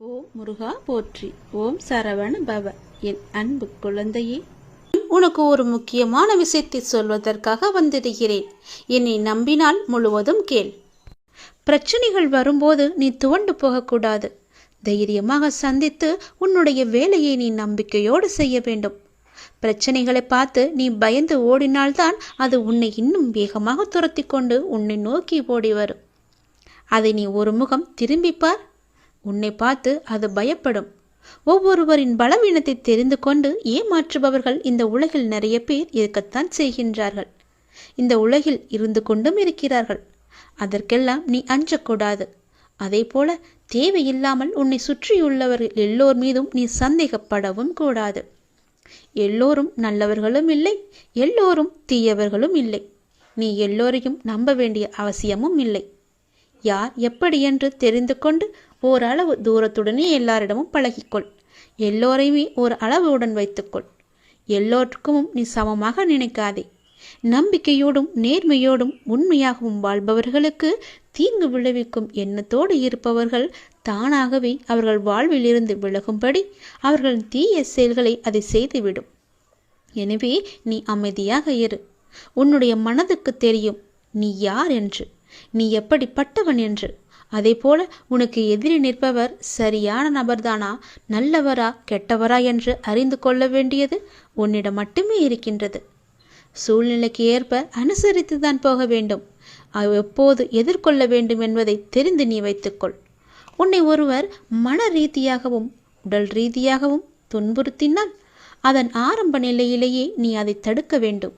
ஓம் முருகா போற்றி. ஓம் சரவண பவ. என் அன்பு குழந்தையே, உனக்கு ஒரு முக்கியமான விஷயத்தை சொல்வதற்காக வந்திருக்கிறேன். என்னை நம்பினால் முழுவதும் கேள். பிரச்சனைகள் வரும்போது நீ துவண்டு போகக்கூடாது. தைரியமாக சந்தித்து உன்னுடைய வேலையை நீ நம்பிக்கையோடு செய்ய வேண்டும். பிரச்சனைகளை பார்த்து நீ பயந்து ஓடினால்தான் அது உன்னை இன்னும் வேகமாக துரத்தி கொண்டு உன்னை நோக்கி ஓடி வரும். அதை நீ ஒரு முகம் திரும்பிப்பார். உன்னை பார்த்து அது பயப்படும். ஒவ்வொருவரின் பலவீனத்தை தெரிந்து கொண்டு ஏமாற்றுபவர்கள் இந்த உலகில் நிறைய பேர் இருக்கத்தான் செய்கின்றார்கள். இந்த உலகில் இருந்து கொண்டும் இருக்கிறார்கள். அதற்கெல்லாம் நீ அஞ்சக்கூடாது. அதே போல தேவையில்லாமல் உன்னை சுற்றியுள்ளவர்கள் எல்லோர் மீதும் நீ சந்தேகப்படவும் கூடாது. எல்லோரும் நல்லவர்களும் இல்லை, எல்லோரும் தீயவர்களும் இல்லை. நீ எல்லோரையும் நம்ப வேண்டிய அவசியமும் இல்லை. யார் எப்படி என்று தெரிந்து கொண்டு ஓரளவு தூரத்துடனே எல்லாரிடமும் பழகிக்கொள். எல்லோரையுமே ஒரு அளவுடன் வைத்துக்கொள். எல்லோருக்கும் நீ சமமாக நினைக்காதே. நம்பிக்கையோடும் நேர்மையோடும் உண்மையாகவும் வாழ்பவர்களுக்கு தீங்கு விளைவிக்கும் எண்ணத்தோடு இருப்பவர்கள் தானாகவே அவர்கள் வாழ்விலிருந்து விலகும்படி அவர்களின் தீய செயல்களை அதை செய்துவிடும். எனவே நீ அமைதியாக இரு. உன்னுடைய மனதுக்கு தெரியும் நீ யார் என்று, நீ எப்படிப்பட்டவன் என்று. அதே போல உனக்கு எதிரி நிற்பவர் சரியான நபர்தானா, நல்லவரா கெட்டவரா என்று அறிந்து கொள்ள வேண்டியது உன்னிடம் மட்டுமே இருக்கின்றது. சூழ்நிலைக்கு ஏற்ப அனுசரித்து தான் போக வேண்டும். எப்போது எதிர்கொள்ள வேண்டும் என்பதை தெரிந்து நீ வைத்துக்கொள். உன்னை ஒருவர் மன ரீதியாகவும் உடல் ரீதியாகவும் துன்புறுத்தினால் அதன் ஆரம்ப நிலையிலேயே நீ அதை தடுக்க வேண்டும்.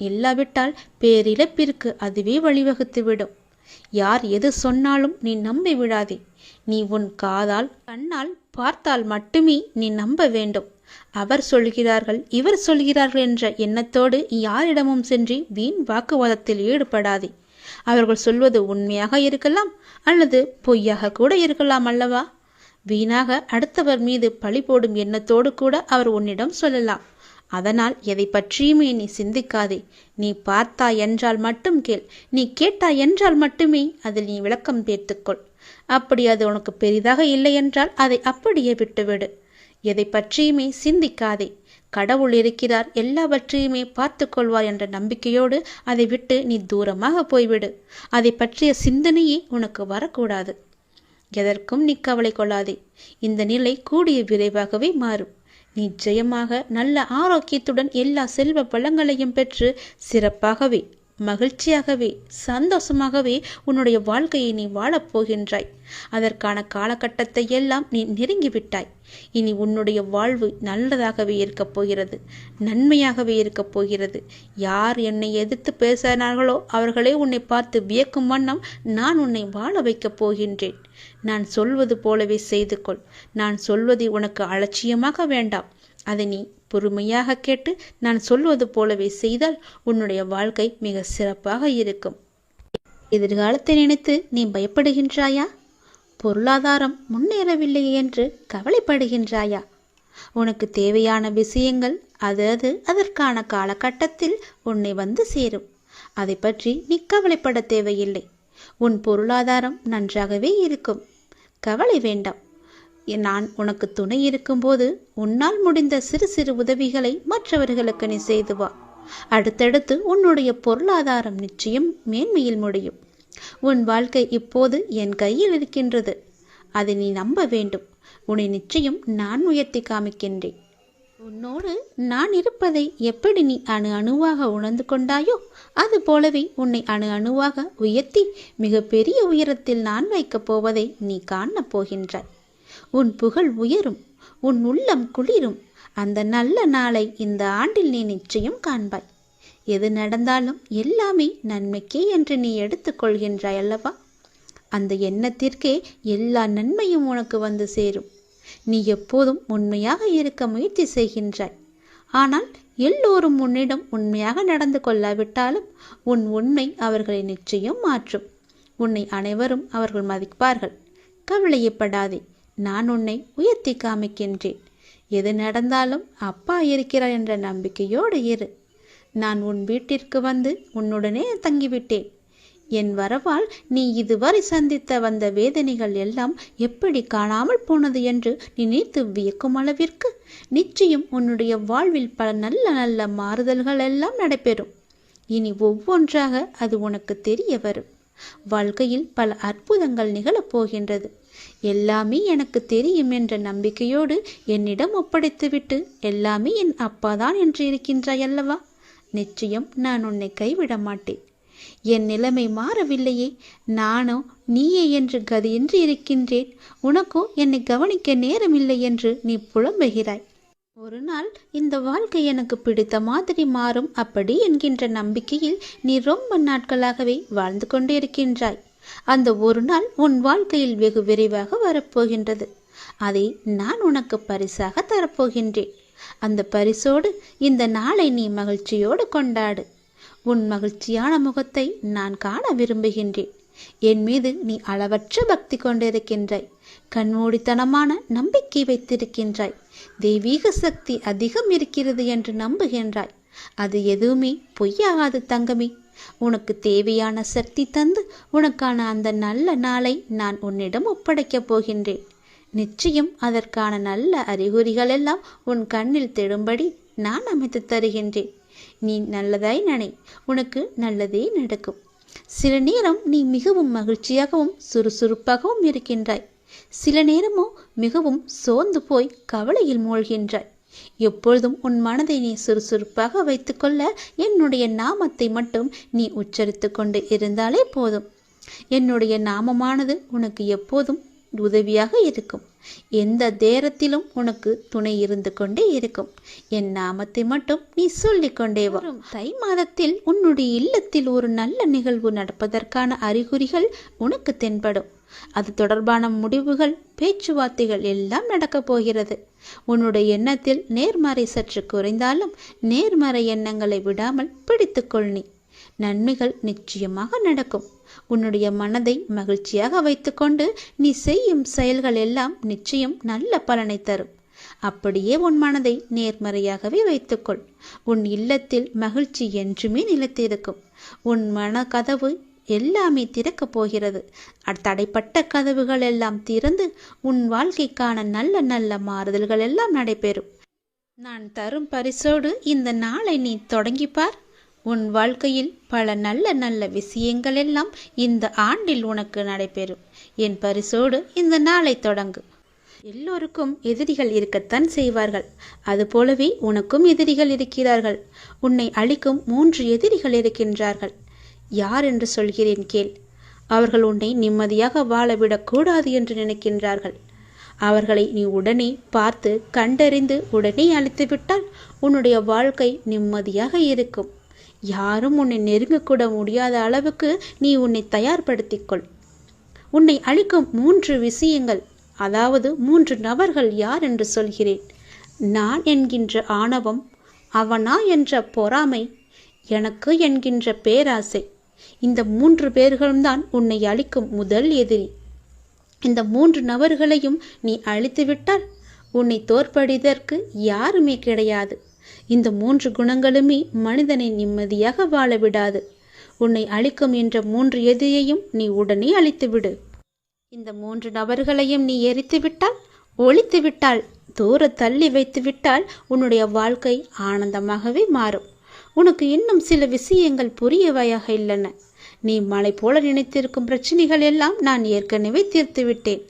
இல்லாவிட்டால் பேரிழப்பிற்கு அதுவே வழிவகுத்துவிடும். யார் எது சொன்னாலும் நீ நம்பி விடாதே. நீ உன் காதால் கண்ணால் பார்த்தால் மட்டுமே நீ நம்ப வேண்டும். அவர் சொல்கிறார்கள் இவர் சொல்கிறார்கள் என்ற எண்ணத்தோடு யாரிடமும் சென்று வீண் வாக்குவாதத்தில் ஈடுபடாதே. அவர்கள் சொல்வது உண்மையாக இருக்கலாம் அல்லது பொய்யாக கூட இருக்கலாம் அல்லவா? வீணாக அடுத்தவர் மீது பழி போடும் எண்ணத்தோடு கூட அவர் உன்னிடம் சொல்லலாம். அதனால் எதை பற்றியுமே நீ சிந்திக்காதே. நீ பார்த்தாய் என்றால் மட்டும் கேள். நீ கேட்டாய் என்றால் மட்டுமே அதில் நீ விளக்கம் பேர்த்துக்கொள். அப்படி அது உனக்கு பெரிதாக இல்லை என்றால் அதை அப்படியே விட்டுவிடு. எதை பற்றியுமே சிந்திக்காதே. கடவுள் இருக்கிறார், எல்லாவற்றையுமே பார்த்து கொள்வார் என்ற நம்பிக்கையோடு அதை விட்டு நீ தூரமாக போய்விடு. அதை பற்றிய சிந்தனையே உனக்கு வரக்கூடாது. எதற்கும் நீ கவலை கொள்ளாதே. இந்த நிலை கூடிய விரைவாகவே மாறும். நிச்சயமாக நல்ல ஆரோக்கியத்துடன் எல்லா செல்வ வளங்களையும் பெற்று சிறப்பாகவே மகிழ்ச்சியாகவே சந்தோஷமாகவே உன்னுடைய வாழ்க்கையை நீ வாழப்போகின்றாய். அதற்கான காலகட்டத்தை எல்லாம் நீ நெருங்கிவிட்டாய். இனி உன்னுடைய வாழ்வு நல்லதாகவே இருக்கப் போகிறது, நன்மையாகவே இருக்கப் போகிறது. யார் என்னை எதிர்த்து பேசினார்களோ அவர்களே உன்னை பார்த்து வியக்கும் வண்ணம் நான் உன்னை வாழ வைக்கப் போகின்றேன். நான் சொல்வது போலவே செய்து கொள். நான் சொல்வதை உனக்கு அலட்சியமாக வேண்டாம். அதை நீ பொறுமையாக கேட்டு நான் சொல்வது போலவே செய்தால் உன்னுடைய வாழ்க்கை மிக சிறப்பாக இருக்கும். எதிர்காலத்தை நினைத்து நீ பயப்படுகின்றாயா? பொருளாதாரம் முன்னேறவில்லை என்று கவலைப்படுகின்றாயா? உனக்கு தேவையான விஷயங்கள் அதற்கான காலகட்டத்தில் உன்னை வந்து சேரும். அதை பற்றி நீ கவலைப்பட தேவையில்லை. உன் பொருளாதாரம் நன்றாகவே இருக்கும். கவலை வேண்டாம். நான் உனக்கு துணை இருக்கும்போது உன்னால் முடிந்த சிறு சிறு உதவிகளை மற்றவர்களுக்கு நீ செய்து வா. அடுத்தடுத்து உன்னுடைய பொருளாதாரம் நிச்சயம் மேன்மையில் முடியும். உன் வாழ்க்கை இப்போது என் கையில் இருக்கின்றது. அதை நீ நம்ப வேண்டும். உன்னை நிச்சயம் நான் உயர்த்தி காமிக்கின்றேன். உன்னோடு நான் இருப்பதை எப்படி நீ அணு அணுவாக உணர்ந்து கொண்டாயோ அது போலவே உன்னை அணு அணுவாக உயர்த்தி மிக பெரிய உயரத்தில் நான் வைக்கப் போவதை நீ காணப் போகின்றாய். உன் புகழ் உயரும், உன் உள்ளம் குளிரும். அந்த நல்ல நாளை இந்த ஆண்டில் நீ நிச்சயம் காண்பாய். எது நடந்தாலும் எல்லாமே நன்மைக்கே என்று நீ எடுத்துக்கொள்கின்றாய் அல்லவா? அந்த எண்ணத்திற்கே எல்லா நன்மையும் உனக்கு வந்து சேரும். நீ எப்போதும் உண்மையாக இருக்க முயற்சி செய்கின்றாய். ஆனால் எல்லோரும் உன்னிடம் உண்மையாக நடந்து கொள்ளாவிட்டாலும் உன் உண்மை அவர்களை நிச்சயம் மாற்றும். உன்னை அனைவரும் அவர்கள் மதிப்பார்கள். கவலையப்படாதே. நான் உன்னை உயர்த்தி காமிக்கின்றேன். எது நடந்தாலும் அப்பா இருக்கிறார் என்ற நம்பிக்கையோடு இரு. நான் உன் வீட்டிற்கு வந்து உன்னுடனே தங்கிவிட்டேன். என் வரவால் நீ இதுவரை சந்தித்த வந்த வேதனைகள் எல்லாம் எப்படி காணாமல் போனது என்று நினைத்து வியக்கும் அளவிற்கு நிச்சயம் உன்னுடைய வாழ்வில் பல நல்ல நல்ல மாறுதல்கள் எல்லாம் நடைபெறும். இனி ஒவ்வொன்றாக அது உனக்கு தெரிய வரும். வாழ்க்கையில் பல அற்புதங்கள் நிகழப்போகின்றது. எல்லாமே எனக்கு தெரியும் என்ற நம்பிக்கையோடு என்னிடம் ஒப்படைத்துவிட்டு எல்லாமே என் அப்பாதான் என்று இருக்கின்றாய் அல்லவா? நிச்சயம் நான் உன்னை கைவிட மாட்டேன். என் நிலைமை மாறவில்லையே, நானோ நீயே என்று கதியின்றி இருக்கின்றேன். உனக்கோ என்னை கவனிக்க நேரமில்லை என்று நீ புலம்புகிறாய். ஒரு நாள் இந்த வாழ்க்கை எனக்கு பிடித்த மாதிரி மாறும் அப்படி என்கின்ற நம்பிக்கையில் நீ ரொம்ப நாட்களாகவே வாழ்ந்து கொண்டு இருக்கின்றாய். அந்த ஒரு நாள் உன் வாழ்க்கையில் வெகு விரைவாக வரப்போகின்றது. அதை நான் உனக்கு பரிசாக தரப்போகின்றேன். அந்த பரிசோடு இந்த நாளை நீ மகிழ்ச்சியோடு கொண்டாடு. உன் மகிழ்ச்சியான முகத்தை நான் காண விரும்புகின்றேன். என் மீது நீ அளவற்ற பக்தி கொண்டிருக்கின்றாய். கண்மூடித்தனமான நம்பிக்கை வைத்திருக்கின்றாய். தெய்வீக சக்தி அதிகம் இருக்கிறது என்று நம்புகின்றாய். அது எதுவுமே பொய்யாகாது தங்கமே. உனக்கு தேவையான சக்தி தந்து உனக்கான அந்த நல்ல நாளை நான் உன்னிடம் ஒப்படைக்கப் போகின்றேன். நிச்சயம் அதற்கான நல்ல அறிகுறிகள் எல்லாம் உன் கண்ணில் தெடும்படி நான் அமைத்து தருகின்றேன். நீ நல்லதாய் நினை, உனக்கு நல்லதே நடக்கும். சில நேரம் நீ மிகவும் மகிழ்ச்சியாகவும் சுறுசுறுப்பாகவும் இருக்கின்றாய். சில நேரமோ மிகவும் சோர்ந்து போய் கவலையில் மூழ்கின்றாய். எப்பொழுதும் உன் மனதை நீ சுறுசுறுப்பாக வைத்துக்கொள்ள என்னுடைய நாமத்தை மட்டும் நீ உச்சரித்து கொண்டு இருந்தாலே போதும். என்னுடைய நாமமானது உனக்கு எப்போதும் உதவியாக இருக்கும். எந்த நேரத்திலும் உனக்கு துணை இருந்து கொண்டே இருக்கும். என் நாமத்தை மட்டும் நீ சொல்லிக் கொண்டே வரும். தை மாதத்தில் உன்னுடைய இல்லத்தில் ஒரு நல்ல நிகழ்வு நடப்பதற்கான அறிகுறிகள் உனக்கு தென்படும். அது தொடர்பான முடிவுகள், பேச்சுவார்த்தைகள் எல்லாம் நடக்கப் போகிறது. உன்னுடைய எண்ணத்தில் நேர்மறை சற்று குறைந்தாலும் நேர்மறை எண்ணங்களை விடாமல் பிடித்துக்கொள். நீ நன்மைகள் நிச்சயமாக நடக்கும். உன்னுடைய மனதை மகிழ்ச்சியாக வைத்துக்கொண்டு நீ செய்யும் செயல்கள் எல்லாம் நிச்சயம் நல்ல பலனை தரும். அப்படியே உன் மனதை நேர்மறையாகவே வைத்துக்கொள். உன் இல்லத்தில் மகிழ்ச்சி என்றுமே நிலைத்திருக்கும். உன் மன கதவு எல்லாமே திறக்கப் போகிறது. தடைப்பட்ட கதவுகள் எல்லாம் திறந்து உன் வாழ்க்கைக்கான நல்ல நல்ல மாறுதல்கள் எல்லாம் நடைபெறும். நான் தரும் பரிசோடு இந்த நாளை நீ தொடங்கிப்பார். உன் வாழ்க்கையில் பல நல்ல நல்ல விஷயங்கள் எல்லாம் இந்த ஆண்டில் உனக்கு நடைபெறும். என் பரிசோடு இந்த நாளை தொடங்கு. எல்லோருக்கும் எதிரிகள் இருக்கத்தான் செய்வார்கள். அதுபோலவே உனக்கும் எதிரிகள் இருக்கிறார்கள். உன்னை அழிக்கும் 3 எதிரிகள் இருக்கின்றார்கள். யார் என்று சொல்கிறேன் கேள். அவர்கள் உன்னை நிம்மதியாக வாழவிடக்கூடாது என்று நினைக்கின்றார்கள். அவர்களை நீ உடனே பார்த்து கண்டறிந்து உடனே அழித்துவிட்டால் உன்னுடைய வாழ்க்கை நிம்மதியாக இருக்கும். யாரும் உன்னை நெருங்கக்கூட முடியாத அளவுக்கு நீ உன்னை தயார்படுத்திக்கொள். உன்னை அழிக்கும் 3 விஷயங்கள், அதாவது 3 நபர்கள் யார் என்று சொல்கிறேன். நான் என்கின்ற ஆணவம், அவனா என்ற பொறாமை, எனக்கு என்கின்ற பேராசை. இந்த 3 பேர்களும் தான் உன்னை அழிக்கும் முதல் எதிரி. இந்த 3 நபர்களையும் நீ அழித்துவிட்டால் உன்னை தோற்படிதற்கு யாருமே கிடையாது. இந்த 3 குணங்களுமே மனிதனை நிம்மதியாக வாழ விடாது. உன்னை அழிக்கும் என்ற 3 எதிரியையும் நீ உடனே அழித்துவிடு. இந்த 3 நபர்களையும் நீ எரித்துவிட்டால், ஒழித்துவிட்டால், தூர தள்ளி வைத்துவிட்டால் உன்னுடைய வாழ்க்கை ஆனந்தமாகவே மாறும். உனக்கு இன்னும் சில விஷயங்கள் புரியவையாக இல்லைன. நீ மலை போல நினைத்திருக்கும் பிரச்சனைகள் எல்லாம் நான் ஏற்கனவே தீர்த்து விட்டேன்.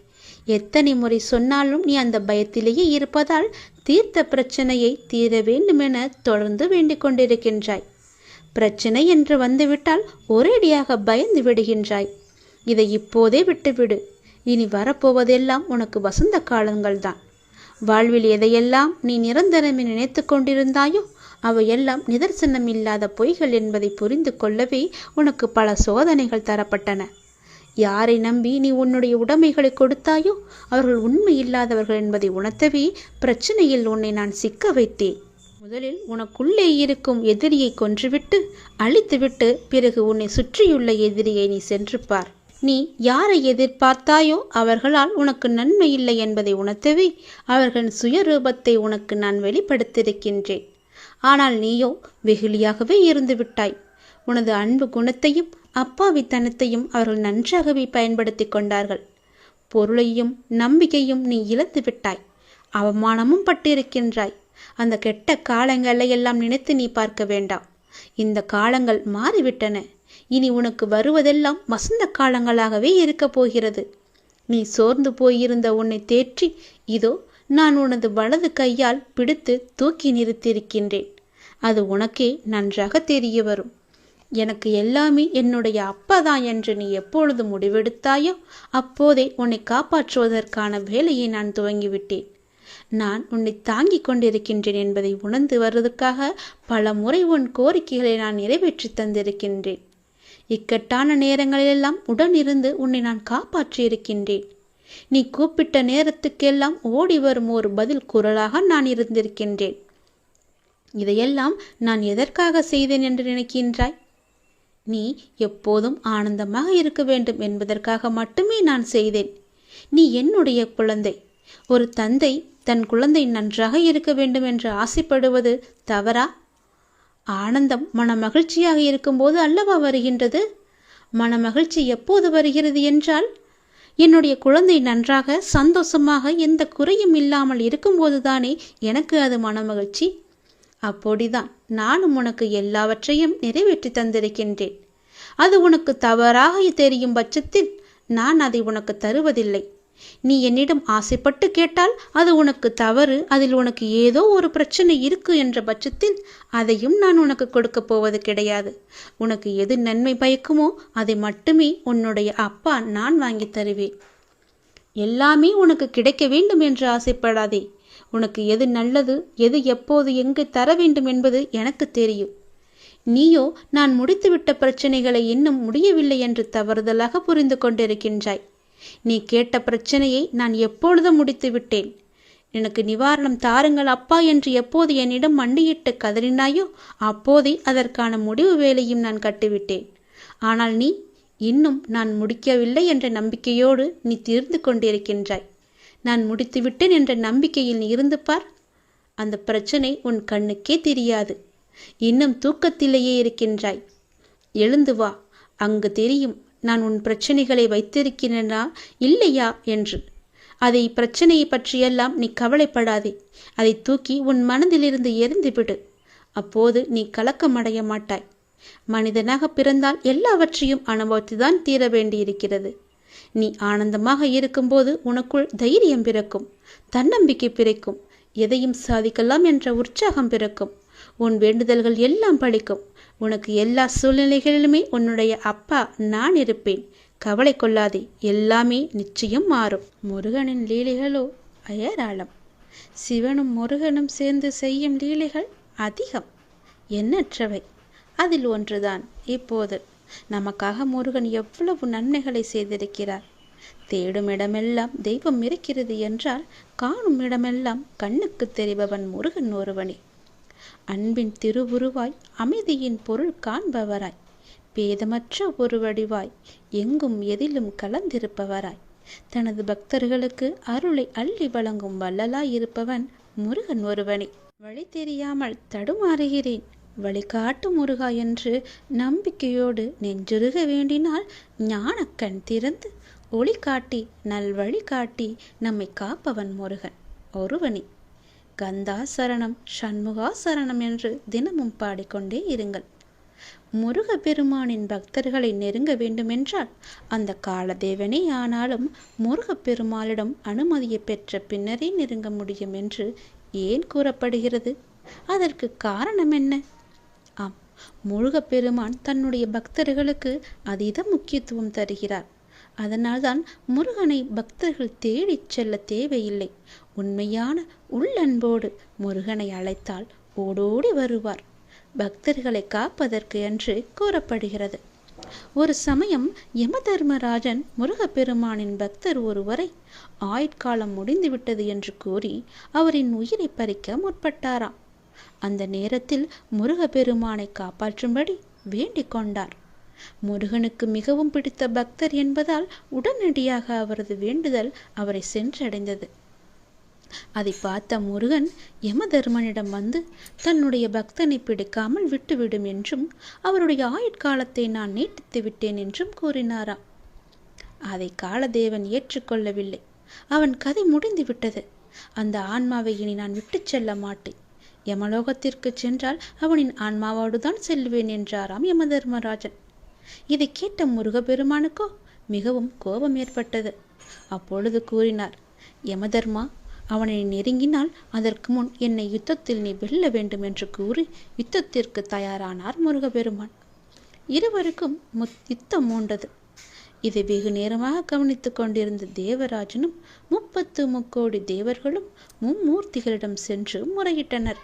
எத்தனை முறை சொன்னாலும் நீ அந்த பயத்திலேயே இருப்பதால் தீர்த்த பிரச்சனையை தீர வேண்டுமென தொடர்ந்து வேண்டிக் கொண்டிருக்கின்றாய். பிரச்சனை என்று வந்துவிட்டால் ஒரேடியாக பயந்து விடுகின்றாய். இதை இப்போதே விட்டுவிடு. இனி வரப்போவதெல்லாம் உனக்கு வசந்த காலங்கள்தான். வாழ்வில் எதையெல்லாம் நீ நிரந்தரமே நினைத்து கொண்டிருந்தாயோ அவையெல்லாம் நிதர்சனம் இல்லாத பொய்கள் என்பதை புரிந்து கொள்ளவே உனக்கு பல சோதனைகள் தரப்பட்டன. யாரை நம்பி நீ உன்னுடைய உடைமைகளை கொடுத்தாயோ அவர்கள் உண்மை இல்லாதவர்கள் என்பதை உணர்த்தவே பிரச்சனையில் உன்னை நான் சிக்க வைத்தேன். முதலில் உனக்குள்ளே இருக்கும் எதிரியை கொன்றுவிட்டு அழித்துவிட்டு பிறகு உன்னை சுற்றியுள்ள எதிரியை நீ சென்று பார். நீ யாரை எதிர்பார்த்தாயோ அவர்களால் உனக்கு நன்மை இல்லை என்பதை உணர்த்தவே அவர்களின் சுயரூபத்தை உனக்கு நான் வெளிப்படுத்தியிருக்கின்றேன். ஆனால் நீயோ வெகுளியாகவே இருந்து விட்டாய். உனது அன்பு குணத்தையும் அப்பாவித்தனத்தையும் அவர்கள் நன்றாகவே பயன்படுத்தி கொண்டார்கள். பொருளையும் நம்பிக்கையும் நீ இழந்து விட்டாய். அவமானமும் பட்டிருக்கின்றாய். அந்த கெட்ட காலங்களை எல்லாம் நினைத்து நீ பார்க்க வேண்டாம். இந்த காலங்கள் மாறிவிட்டன. இனி உனக்கு வருவதெல்லாம் வசந்த காலங்களாகவே இருக்கப் போகிறது. நீ சோர்ந்து போயிருந்த உன்னை தேற்றி இதோ நான் உனது வலது கையால் பிடித்து தூக்கி நிறுத்தியிருக்கின்றேன். அது உனக்கே நன்றாக தெரிய வரும். எனக்கு எல்லாமே என்னுடைய அப்பா தான் என்று நீ எப்பொழுது முடிவெடுத்தாயோ அப்போதே உன்னை காப்பாற்றுவதற்கான வேலையை நான் துவங்கிவிட்டேன். நான் உன்னை தாங்கிக் கொண்டிருக்கின்றேன் என்பதை உணர்ந்து வருவதற்காக பல முறை உன் கோரிக்கைகளை நான் நிறைவேற்றி தந்திருக்கின்றேன். இக்கட்டான நேரங்களிலெல்லாம் உடனிருந்து உன்னை நான் காப்பாற்றியிருக்கின்றேன். நீ கூப்பிட்ட நேரத்துக்கெல்லாம் ஓடி வரும் ஒரு பதில் குரலாக நான் இருந்திருக்கின்றேன். இதையெல்லாம் நான் எதற்காக செய்தேன் என்று நினைக்கின்றாய்? நீ எப்போதும் ஆனந்தமாக இருக்க வேண்டும் என்பதற்காக மட்டுமே நான் செய்தேன். நீ என்னுடைய குழந்தை. ஒரு தந்தை தன் குழந்தை நன்றாக இருக்க வேண்டும் என்று ஆசைப்படுவது தவறா? ஆனந்தம் மன மகிழ்ச்சியாக இருக்கும்போது அல்லவா வருகின்றது? மன மகிழ்ச்சி எப்போது வருகிறது என்றால் என்னுடைய குழந்தை நன்றாக சந்தோஷமாக எந்த குறையும் இல்லாமல் இருக்கும்போதுதானே எனக்கு அது மன மகிழ்ச்சி. அப்படிதான் நானும் உனக்கு எல்லாவற்றையும் நிறைவேற்றி தந்திருக்கின்றேன். அது உனக்கு தவறாக தெரியும் பட்சத்தில் நான் அதை உனக்கு தருவதில்லை. நீ என்னிடம் ஆசைப்பட்டு கேட்டால் அது உனக்கு தவறு, அதில் உனக்கு ஏதோ ஒரு பிரச்சனை இருக்கு என்ற பட்சத்தில் அதையும் நான் உனக்கு கொடுக்க போவது கிடையாது. உனக்கு எது நன்மை பயக்குமோ அதை மட்டுமே உன்னுடைய அப்பா நான் வாங்கி தருவேன். எல்லாமே உனக்கு கிடைக்க வேண்டும் என்று ஆசைப்படாதே. உனக்கு எது நல்லது, எது எப்போது எங்கு தர வேண்டும் என்பது எனக்கு தெரியும். நீயோ நான் முடித்துவிட்ட பிரச்சனைகளை இன்னும் முடியவில்லை என்று தவறுதலாக புரிந்து கொண்டிருக்கின்றாய். நீ கேட்ட பிரச்சனையை நான் எப்பொழுதும் முடித்து விட்டேன். எனக்கு நிவாரணம் தாருங்கள் அப்பா என்று எப்போது என்னிடம் மண்டியிட்டு கதறினாயோ அப்போதே அதற்கான முடிவு வேலையும் நான் கட்டிவிட்டேன். ஆனால் நீ இன்னும் நான் முடிக்கவில்லை என்ற நம்பிக்கையோடு நீ தீர்ந்து கொண்டிருக்கின்றாய். நான் முடித்துவிட்டேன் என்ற நம்பிக்கையில் நீ இருந்து பார். அந்த பிரச்சனை உன் கண்ணுக்கே தெரியாது. இன்னும் தூக்கத்திலேயே இருக்கின்றாய். எழுந்து வா, அங்கு தெரியும் நான் உன் பிரச்சனைகளை வைத்திருக்கிறேனா இல்லையா என்று. அதை பிரச்சனையை பற்றியெல்லாம் நீ கவலைப்படாதே. அதை தூக்கி உன் மனதிலிருந்து எரிந்துவிடு. அப்போது நீ கலக்கமடைய மாட்டாய். மனிதனாக பிறந்தால் எல்லாவற்றையும் அனுபவித்துதான் தீர வேண்டியிருக்கிறது. நீ ஆனந்தமாக இருக்கும்போது உனக்குள் தைரியம் பிறக்கும், தன்னம்பிக்கை பிறக்கும், எதையும் சாதிக்கலாம் என்ற உற்சாகம் பிறக்கும். உன் வேண்டுதல்கள் எல்லாம் பலிக்கும். உனக்கு எல்லா சூழ்நிலைகளிலுமே உன்னுடைய அப்பா நான் இருப்பேன். கவலை கொள்ளாதே, எல்லாமே நிச்சயம் மாறும். முருகனின் லீலைகளோ ஏராளம். சிவனும் முருகனும் சேர்ந்து செய்யும் லீலைகள் அதிகம், எண்ணற்றவை. அதில் ஒன்றுதான் இப்போது. நமக்காக முருகன் எவ்வளவு நன்மைகளை செய்திருக்கிறார். தேடும் இடமெல்லாம் தெய்வம் இருக்கிறது என்றால் காணும் இடமெல்லாம் கண்ணுக்கு தெரிபவன் முருகன் ஒருவனே. அன்பின் திருவுருவாய், அமைதியின் பொருள் காண்பவராய், பேதமற்ற ஒரு வடிவாய், எங்கும் எதிலும் கலந்திருப்பவராய், தனது பக்தர்களுக்கு அருளை அள்ளி வழங்கும் வள்ளலாய் இருப்பவன் முருகன் ஒருவனே. வழி தெரியாமல் தடுமாறுகிறேன், வழிகாட்டு முருகா என்று நம்பிக்கையோடு நெஞ்சுருக வேண்டினால் ஞானக்கண் திறந்து ஒளி காட்டி நல்வழி காட்டி நம்மை காப்பவன் முருகன் ஒருவனே. கந்தா சரணம், சண்முகா சரணம் என்று தினமும் பாடிக்கொண்டே இருங்கள். முருக பெருமானின் பக்தர்களை நெருங்க வேண்டுமென்றால் அந்த காலதேவனே ஆனாலும் முருகப்பெருமாளிடம் அனுமதியை பெற்ற பின்னரே நெருங்க முடியும் என்று ஏன் கூறப்படுகிறது? அதற்கு காரணம் என்ன? ஆம், முருகப்பெருமான் தன்னுடைய பக்தர்களுக்கு அதீத முக்கியத்துவம் தருகிறார். அதனால்தான் முருகனை பக்தர்கள் தேடிச் செல்ல தேவையில்லை. உண்மையான உள்ளன்போடு முருகனை அழைத்தால் ஓடோடி வருவார், பக்தர்களை காப்பதற்கு என்று கூறப்படுகிறது. ஒரு சமயம் யமதர்மராஜன் முருகப்பெருமானின் பக்தர் ஒருவரை ஆயுட்காலம் முடிந்துவிட்டது என்று கூறி அவரின் உயிரை பறிக்க முற்பட்டாராம். அந்த நேரத்தில் முருகப்பெருமானை காப்பாற்றும்படி வேண்டிக் கொண்டார். முருகனுக்கு மிகவும் பிடித்த பக்தர் என்பதால் உடனடியாக அவரது வேண்டுதல் அவரை சென்றடைந்தது. அதை பார்த்த முருகன் யமதர்மனிடம் வந்து தன்னுடைய பக்தனை பிடிக்காமல் விட்டுவிடும் என்றும் அவருடைய ஆயுட்காலத்தை நான் நீட்டித்து விட்டேன் என்றும் கூறினாராம். அதை காலதேவன் ஏற்றுக்கொள்ளவில்லை. அவன் கதை முடிந்து விட்டது. அந்த ஆன்மாவை இனி நான் விட்டு செல்ல மாட்டேன். யமலோகத்திற்கு சென்றால் அவனின் ஆன்மாவோடுதான் செல்வேன் என்றாராம் யமதர்மராஜன். இதை கேட்ட முருகப்பெருமானுக்கோ மிகவும் கோபம் ஏற்பட்டது. அப்பொழுது கூறினார், யமதர்மா, அவனை நெருங்கினால் அதற்கு முன் என்னை யுத்தத்தில் நீ வெல்ல வேண்டும் என்று கூறி யுத்தத்திற்கு தயாரானார் முருகப்பெருமான். இருவருக்கும் யுத்தம் மூண்டது. இதை வெகு நேரமாக கவனித்துக் கொண்டிருந்த தேவராஜனும் 33 தேவர்களும் மும்மூர்த்திகளிடம் சென்று முறையிட்டனர்.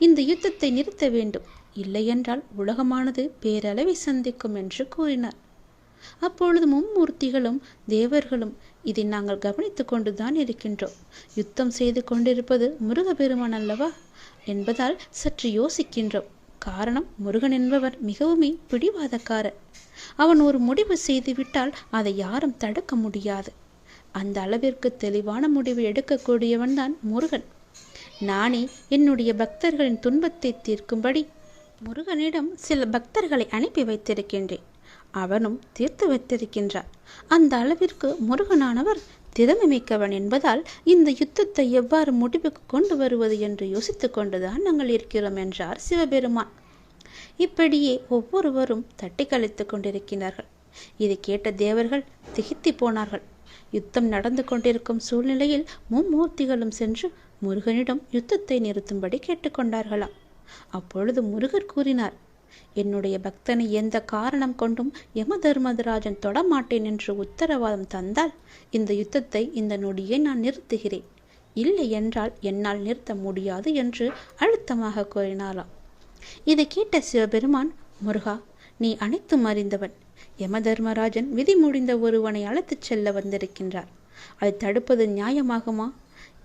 இந்த யுத்தத்தை நிறுத்த வேண்டும், இல்லையென்றால் உலகமானது பேரளவை சந்திக்கும் என்று கூறினார். அப்பொழுது மும்மூர்த்திகளும் தேவர்களும், இதை நாங்கள் கவனித்து கொண்டுதான் இருக்கின்றோம். யுத்தம் செய்து கொண்டிருப்பது முருகப்பெருமான் அல்லவா என்பதால் சற்று யோசிக்கின்றோம். காரணம், முருகன் என்பவர் மிகவுமே பிடிவாதக்காரர். அவன் ஒரு முடிவு செய்துவிட்டால் அதை யாரும் தடுக்க முடியாது. அந்த அளவிற்கு தெளிவான முடிவு எடுக்கக்கூடியவன் தான் முருகன். நானே என்னுடைய பக்தர்களின் துன்பத்தை தீர்க்கும்படி முருகனிடம் சில பக்தர்களை அனுப்பி வைத்திருக்கின்றேன். அவனும் தீர்த்து வைத்திருக்கின்றார். அந்த அளவிற்கு முருகனானவர் திறமை மிக்கவன் என்பதால் இந்த யுத்தத்தை எவ்வாறு முடிவுக்கு கொண்டு வருவது என்று யோசித்து கொண்டுதான் நாங்கள் இருக்கிறோம் என்றார் சிவபெருமான். இப்படியே ஒவ்வொருவரும் தட்டி கழித்து கொண்டிருக்கிறார்கள். இதை கேட்ட தேவர்கள் திகைத்து போனார்கள். யுத்தம் நடந்து கொண்டிருக்கும் சூழ்நிலையில் மும்மூர்த்திகளும் சென்று முருகனிடம் யுத்தத்தை நிறுத்தும்படி கேட்டுக்கொண்டார்களாம். அப்பொழுது முருகர் கூறினார், என்னுடைய பக்தனை எந்த காரணம் கொண்டும் யமதர்மராஜன் தொடமாட்டேன் என்று உத்தரவாதம் தந்தால் இந்த யுத்தத்தை இந்த நொடியே நான் நிறுத்துகிறேன். இல்லை என்றால் என்னால் நிறுத்த முடியாது என்று அழுத்தமாக கூறினாராம். இதை கேட்ட சிவபெருமான், முருகா, நீ அனைத்தும் அறிந்தவன். யமதர்மராஜன் விதி முடிந்த ஒருவனை அழைத்துச் செல்ல வந்திருக்கின்றார். அதை தடுப்பது நியாயமாகுமா?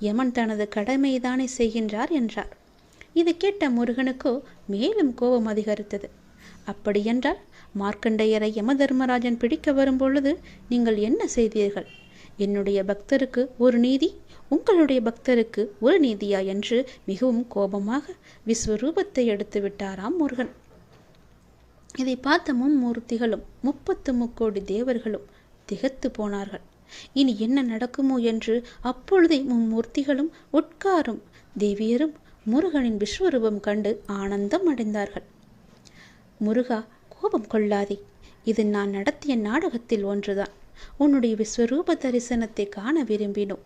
யமன் தனது கடமைதானே செய்கின்றார் என்றார். இதை கேட்ட முருகனுக்கோ மேலும் கோபம் அதிகரித்தது. அப்படியென்றால் மார்க்கண்டேயரை யமதர்மராஜன் பிடிக்க வரும்பொழுது நீங்கள் என்ன செய்தீர்கள்? என்னுடைய பக்தருக்கு ஒரு நீதி, உங்களுடைய பக்தருக்கு ஒரு நீதியா என்று மிகவும் கோபமாக விஸ்வரூபத்தை எடுத்து விட்டாராம் முருகன். இதை பார்த்த மும்மூர்த்திகளும் 33 தேவர்களும் திகைத்து போனார்கள். இனி என்ன நடக்குமோ என்று அப்பொழுதே மும்மூர்த்திகளும் உட்காரும் தேவியரும் முருகனின் விஸ்வரூபம் கண்டு ஆனந்தம் அடைந்தார்கள். முருகா, கோபம் கொள்ளாதே. இது நான் நடத்திய நாடகத்தில் ஒன்றுதான். உன்னுடைய விஸ்வரூப தரிசனத்தை காண விரும்பினோம்.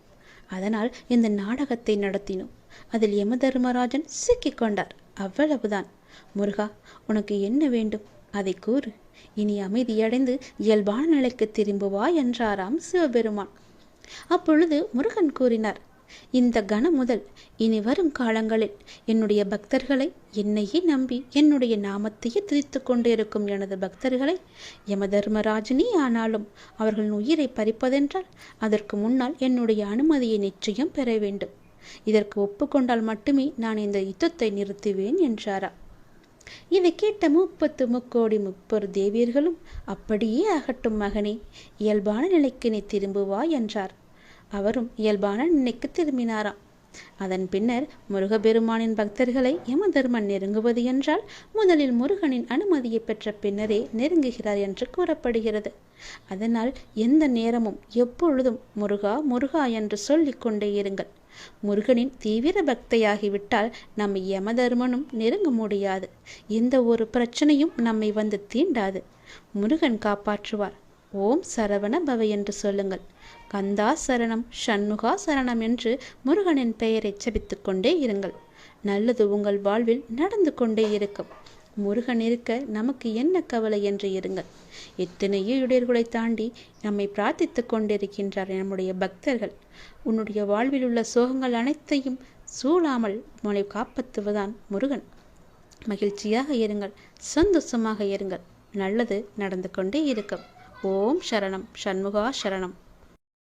அதனால் இந்த நாடகத்தை நடத்தினோம். அதில் யமதர்மராஜன் சிக்கிக்கொண்டார். அவ்வளவுதான். முருகா, உனக்கு என்ன வேண்டும் அதை கூறு. இனி அமைதியடைந்து இயல்பான நிலைக்கு திரும்புவா என்றாராம் சிவபெருமான். அப்பொழுது முருகன் கூறினார், இந்த கணம் முதல் இனி வரும் காலங்களில் என்னுடைய பக்தர்களை, என்னையே நம்பி என்னுடைய நாமத்தையே துதித்து கொண்டிருக்கும் எனது பக்தர்களை யமதர்மராஜனே ஆனாலும் அவர்களின் உயிரை பறிப்பதென்றால் அதற்கு முன்னால் என்னுடைய அனுமதியை நிச்சயம் பெற வேண்டும். இதற்கு ஒப்புக்கொண்டால் மட்டுமே நான் இந்த யுத்தத்தை நிறுத்துவேன் என்றாரா. இதை கேட்ட 33 தேவியர்களும், அப்படியே ஆகட்டும் மகனே, இயல்பான நிலைக்கு நீ திரும்புவா என்றார். அவரும் இயல்பான நிலைக்கு திரும்பினாராம். அதன் பின்னர் முருகப்பெருமானின் பக்தர்களை யமதர்மன் நெருங்குவது என்றால் முதலில் முருகனின் அனுமதியை பெற்ற பின்னரே நெருங்குகிறார் என்று கூறப்படுகிறது. அதனால் எந்த நேரமும் எப்பொழுதும் முருகா முருகா என்று சொல்லிக் கொண்டே இருங்கள். முருகனின் தீவிர பக்தையாகிவிட்டால் நம்மை யமதர்மனும் நெருங்க முடியாது. எந்த ஒரு பிரச்சனையும் நம்மை வந்து தீண்டாது. முருகன் காப்பாற்றுவார். ஓம் சரவண பவ என்று சொல்லுங்கள். கந்தா சரணம், ஷண்முகா சரணம் என்று முருகனின் பெயரை ஜபித்துக் கொண்டே இருங்கள். நல்லது உங்கள் வாழ்வில் நடந்து கொண்டே இருக்கும். முருகன் இருக்க நமக்கு என்ன கவலை என்று இருங்கள். எத்தனையோ இடையர்களை தாண்டி நம்மை பிரார்த்தித்து கொண்டிருக்கின்றார் நம்முடைய பக்தர்கள். உன்னுடைய வாழ்வில் உள்ள சோகங்கள் அனைத்தையும் சூழாமல் உங்களை காப்பாற்றுவதான் முருகன். மகிழ்ச்சியாக இருங்கள், சந்தோஷமாக இருங்கள். நல்லது நடந்து கொண்டே இருக்கும். ஓம் சரணம், ஷண்முகா சரணம்.